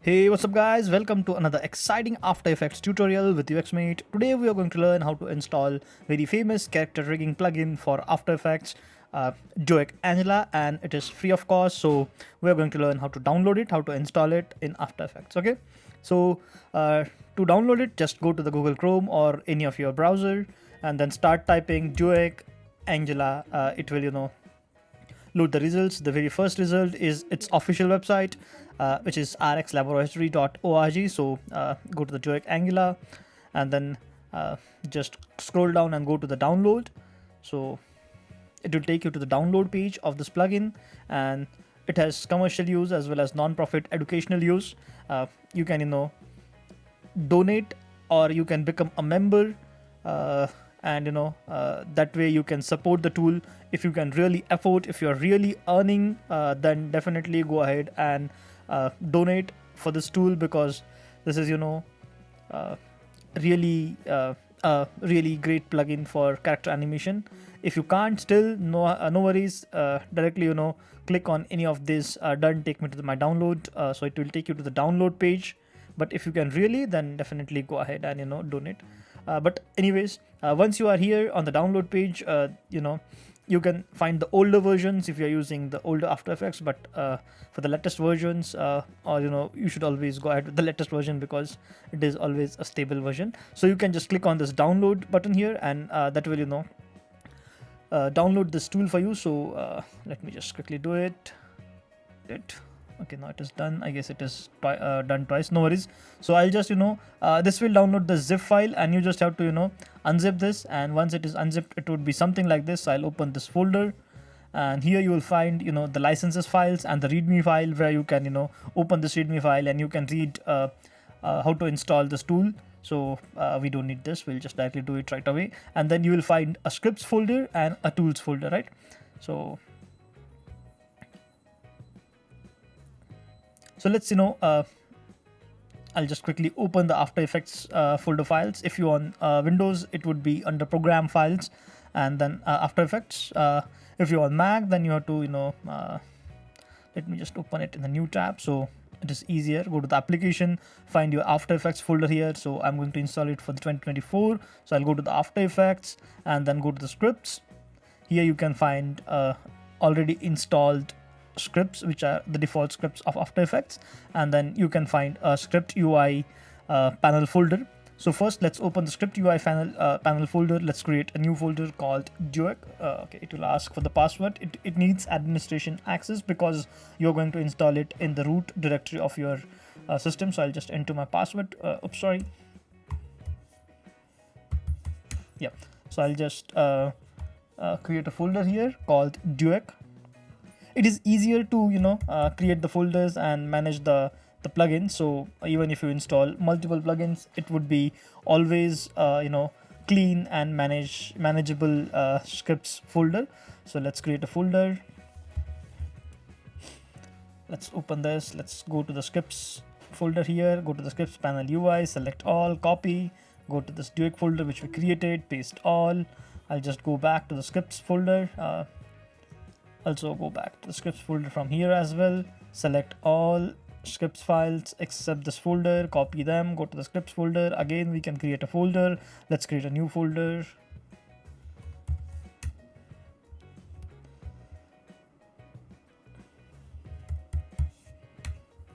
Hey, what's up guys? Welcome to another exciting After Effects tutorial with UXmate. Today we are going to learn how to install very famous character rigging plugin for After Effects, Duik Angela, and it is free of cost. So we are going to learn how to download it, how to install it in After Effects. Okay, so to download it, just go to the Google Chrome or any of your browser, and then start typing Duik Angela. It will load the results. The very first result is its official website, which is rxlaboratory.org. So go to the Joic Angular and then just scroll down and go to the download. So it will take you to the download page of this plugin, and it has commercial use as well as non-profit educational use. You can donate, or you can become a member, and that way you can support the tool. If you can really afford, if you're really earning, then definitely go ahead and donate for this tool, because this is uh, really a really great plugin for character animation. If you can't, still no worries. Directly click on any of this, done take me to my download, so it will take you to the download page. But if you can really, then definitely go ahead and donate. But anyways, once you are here on the download page, you can find the older versions if you're using the older After Effects. But for the latest versions, or you should always go ahead with the latest version, because it is always a stable version. So you can just click on this download button here, and that will download this tool for you. So let me just quickly do it. Okay, now it is done. I guess it is done twice. No worries. So I'll just this will download the zip file, and you just have to unzip this, and once it is unzipped, it would be something like this. So I'll open this folder, and here you will find the licenses files and the readme file, where you can open this readme file and you can read how to install this tool. So we don't need this, we'll just directly do it right away. And then you will find a scripts folder and a tools folder, right? So let's I'll just quickly open the After Effects folder files. If you on Windows, it would be under program files, and then After Effects. If you're on Mac, then you have to let me just open it in the new tab, so it is easier. Go to the application, find your After Effects folder here. So I'm going to install it for the 2024. So I'll go to the After Effects and then go to the scripts. Here you can find already installed scripts, which are the default scripts of After Effects, and then you can find a script UI panel folder. So first, let's open the script UI panel folder. Let's create a new folder called Duik. Okay, it will ask for the password. It needs administration access, because you're going to install it in the root directory of your system. So I'll just enter my password. Oops, sorry. Yeah. So I'll just create a folder here called Duik. It is easier to create the folders and manage the plugins. So even if you install multiple plugins, it would be always clean and manageable scripts folder. So let's create a folder. Let's open this. Let's go to the scripts folder here, go to the scripts panel UI, select all, copy, go to this Duik folder which we created, paste all. I'll just go back to the scripts folder, also go back to the scripts folder from here as well, select all scripts files except this folder, copy them, go to the scripts folder. Again, we can create a folder. Let's create a new folder.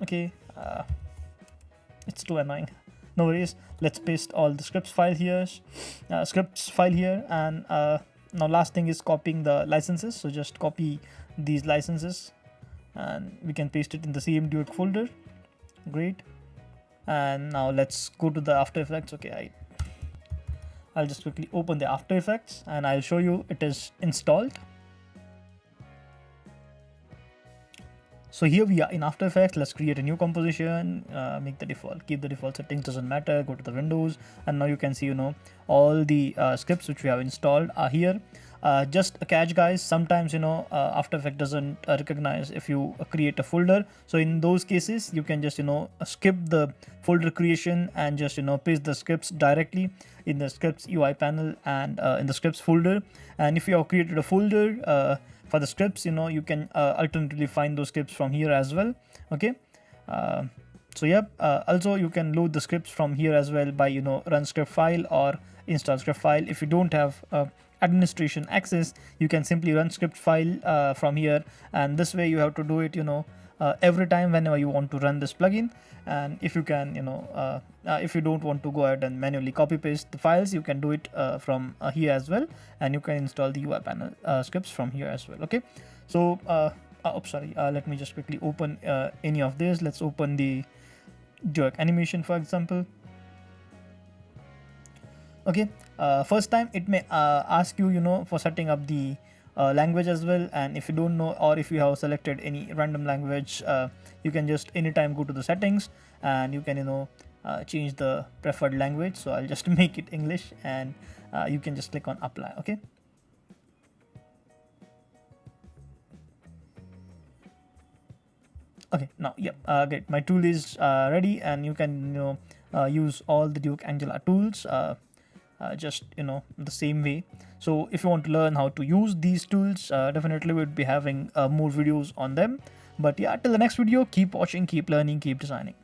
Okay, it's too annoying. No worries. Let's paste all the scripts file here, and now last thing is copying the licenses. So just copy these licenses, and we can paste it in the same Duik folder. Great. And now let's go to the After Effects. Okay, I'll just quickly open the After Effects, and I'll show you it is installed. So here we are in After Effects. Let's create a new composition, make the default, keep the default settings, doesn't matter. Go to the Windows, and now you can see all the scripts which we have installed are here. Just a catch, guys, sometimes After Effects doesn't recognize if you create a folder. So in those cases, you can just skip the folder creation and just paste the scripts directly in the scripts UI panel and in the scripts folder. And if you have created a folder for the scripts, you can alternatively find those scripts from here as well. Okay, So yep, also you can load the scripts from here as well by run script file or install script file. If you don't have administration access, you can simply run script file from here, and this way you have to do it every time whenever you want to run this plugin. And if you can if you don't want to go ahead and manually copy paste the files, you can do it from here as well, and you can install the UI panel scripts from here as well. Okay, so sorry, let me just quickly open any of this. Let's open the Duik animation, for example. Okay, first time it may ask you for setting up the language as well, and if you don't know, or if you have selected any random language, you can just anytime go to the settings and you can change the preferred language. So I'll just make it English, and you can just click on apply. Okay, okay, now yep, great, my tool is ready, and you can use all the Duik Angela tools just the same way. So if you want to learn how to use these tools, definitely we'd be having more videos on them. But yeah, till the next video, keep watching, keep learning, keep designing.